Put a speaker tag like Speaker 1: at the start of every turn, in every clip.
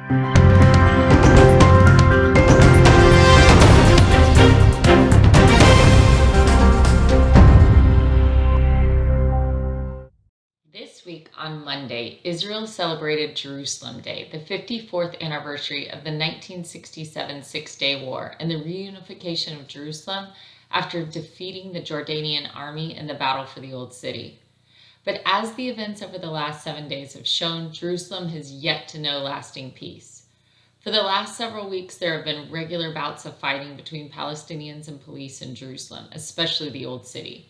Speaker 1: This week on Monday, Israel celebrated Jerusalem Day, the 54th anniversary of the 1967 Six-Day War and the reunification of Jerusalem after defeating the Jordanian army in the battle for the Old City. But as the events over the last 7 days have shown, Jerusalem has yet to know lasting peace. For the last several weeks, there have been regular bouts of fighting between Palestinians and police in Jerusalem, especially the Old City.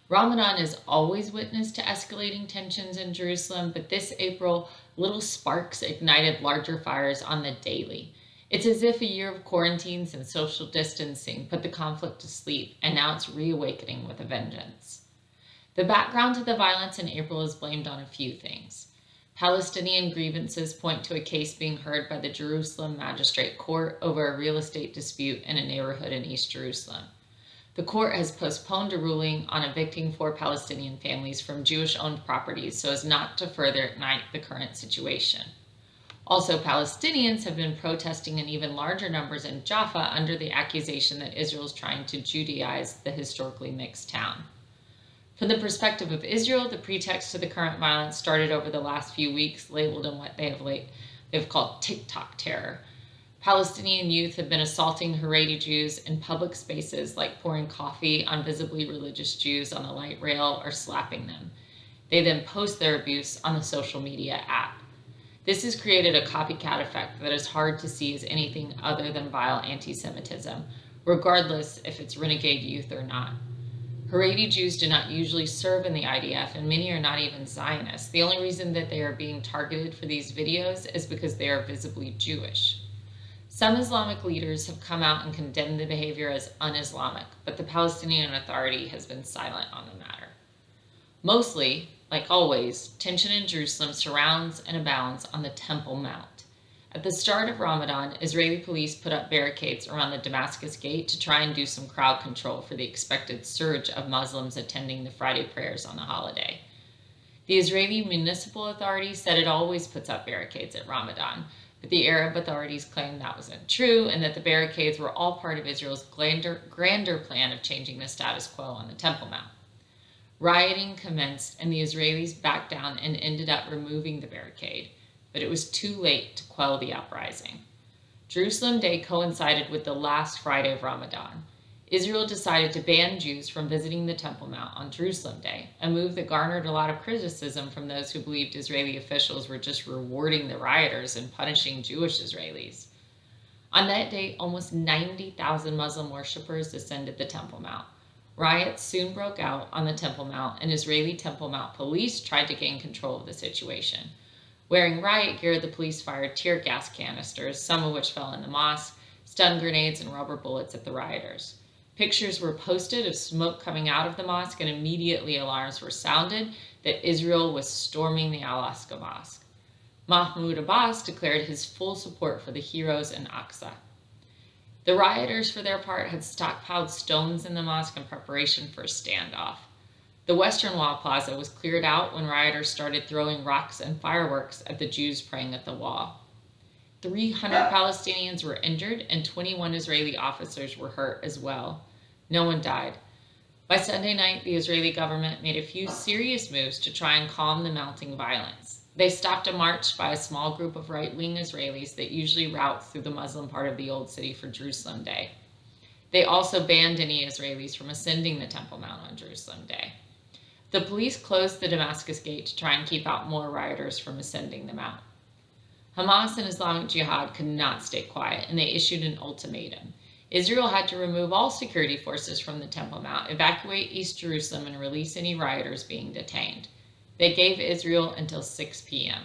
Speaker 1: Ramadan is always witness to escalating tensions in Jerusalem, but this April, little sparks ignited larger fires on the daily. It's as if a year of quarantines and social distancing put the conflict to sleep, and now it's reawakening with a vengeance. The background to the violence in April is blamed on a few things. Palestinian grievances point to a case being heard by the Jerusalem Magistrate Court over a real estate dispute in a neighborhood in East Jerusalem. The court has postponed a ruling on evicting 4 Palestinian families from Jewish-owned properties so as not to further ignite the current situation. Also, Palestinians have been protesting in even larger numbers in Jaffa under the accusation that Israel is trying to Judaize the historically mixed town. From the perspective of Israel, the pretext to the current violence started over the last few weeks, labeled in what they've called TikTok terror. Palestinian youth have been assaulting Haredi Jews in public spaces, like pouring coffee on visibly religious Jews on a light rail or slapping them. They then post their abuse on the social media app. This has created a copycat effect that is hard to see as anything other than vile anti-Semitism, regardless if it's renegade youth or not. Haredi Jews do not usually serve in the IDF, and many are not even Zionists. The only reason that they are being targeted for these videos is because they are visibly Jewish. Some Islamic leaders have come out and condemned the behavior as un-Islamic, but the Palestinian Authority has been silent on the matter. Mostly, like always, tension in Jerusalem surrounds and abounds on the Temple Mount. At the start of Ramadan, Israeli police put up barricades around the Damascus Gate to try and do some crowd control for the expected surge of Muslims attending the Friday prayers on the holiday. The Israeli Municipal Authority said it always puts up barricades at Ramadan, but the Arab authorities claimed that wasn't true and that the barricades were all part of Israel's grander plan of changing the status quo on the Temple Mount. Rioting commenced and the Israelis backed down and ended up removing the barricade, but it was too late to quell the uprising. Jerusalem Day coincided with the last Friday of Ramadan. Israel decided to ban Jews from visiting the Temple Mount on Jerusalem Day, a move that garnered a lot of criticism from those who believed Israeli officials were just rewarding the rioters and punishing Jewish Israelis. On that day, almost 90,000 Muslim worshippers ascended the Temple Mount. Riots soon broke out on the Temple Mount, and Israeli Temple Mount police tried to gain control of the situation. Wearing riot gear, the police fired tear gas canisters, some of which fell in the mosque, stun grenades, and rubber bullets at the rioters. Pictures were posted of smoke coming out of the mosque, and immediately alarms were sounded that Israel was storming the Al-Aqsa Mosque. Mahmoud Abbas declared his full support for the heroes in Aqsa. The rioters, for their part, had stockpiled stones in the mosque in preparation for a standoff. The Western Wall Plaza was cleared out when rioters started throwing rocks and fireworks at the Jews praying at the wall. 300 Palestinians were injured and 21 Israeli officers were hurt as well. No one died. By Sunday night, the Israeli government made a few serious moves to try and calm the mounting violence. They stopped a march by a small group of right-wing Israelis that usually route through the Muslim part of the Old City for Jerusalem Day. They also banned any Israelis from ascending the Temple Mount on Jerusalem Day. The police closed the Damascus Gate to try and keep out more rioters from ascending the mount. Hamas and Islamic Jihad could not stay quiet, and they issued an ultimatum. Israel had to remove all security forces from the Temple Mount, evacuate East Jerusalem, and release any rioters being detained. They gave Israel until 6 p.m.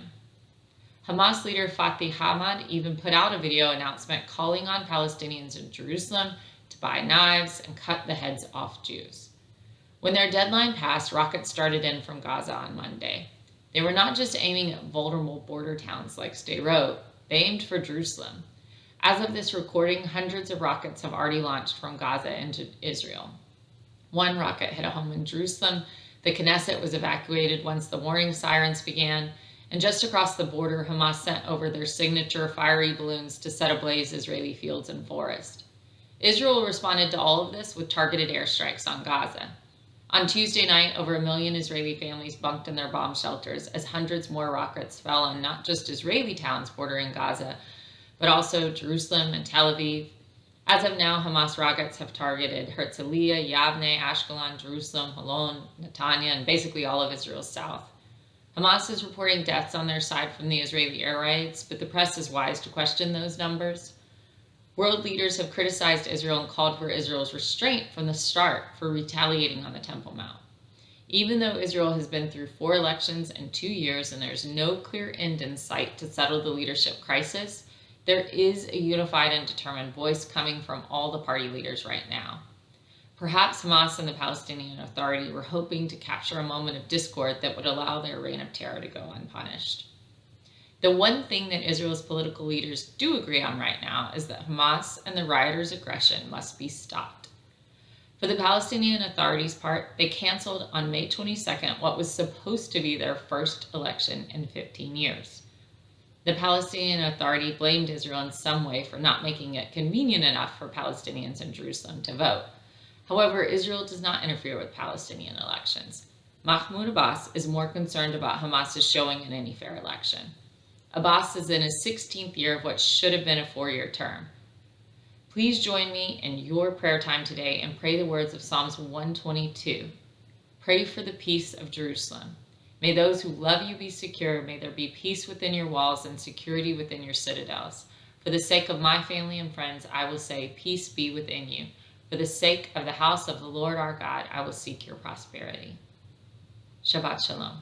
Speaker 1: Hamas leader Fatih Hamad even put out a video announcement calling on Palestinians in Jerusalem to buy knives and cut the heads off Jews. When their deadline passed, rockets started in from Gaza on Monday. They were not just aiming at vulnerable border towns like Sderot, they aimed for Jerusalem. As of this recording, hundreds of rockets have already launched from Gaza into Israel. One rocket hit a home in Jerusalem. The Knesset was evacuated once the warning sirens began, And just across the border, Hamas sent over their signature fiery balloons to set ablaze Israeli fields and forests. Israel responded to all of this with targeted airstrikes on Gaza. On Tuesday night, over 1 million Israeli families bunked in their bomb shelters as hundreds more rockets fell on not just Israeli towns bordering Gaza, but also Jerusalem and Tel Aviv. As of now, Hamas rockets have targeted Herzliya, Yavne, Ashkelon, Jerusalem, Holon, Netanya, and basically all of Israel's south. Hamas is reporting deaths on their side from the Israeli air raids, but the press is wise to question those numbers. World leaders have criticized Israel and called for Israel's restraint from the start for retaliating on the Temple Mount. Even though Israel has been through 4 elections in 2 years and there's no clear end in sight to settle the leadership crisis, there is a unified and determined voice coming from all the party leaders right now. Perhaps Hamas and the Palestinian Authority were hoping to capture a moment of discord that would allow their reign of terror to go unpunished. The one thing that Israel's political leaders do agree on right now is that Hamas and the rioters' aggression must be stopped. For the Palestinian Authority's part, they canceled on May 22nd what was supposed to be their first election in 15 years. The Palestinian Authority blamed Israel in some way for not making it convenient enough for Palestinians in Jerusalem to vote. However, Israel does not interfere with Palestinian elections. Mahmoud Abbas is more concerned about Hamas's showing in any fair election. Abbas is in his 16th year of what should have been a 4-year term. Please join me in your prayer time today and pray the words of Psalms 122. Pray for the peace of Jerusalem. May those who love you be secure. May there be peace within your walls and security within your citadels. For the sake of my family and friends, I will say, peace be within you. For the sake of the house of the Lord our God, I will seek your prosperity. Shabbat Shalom.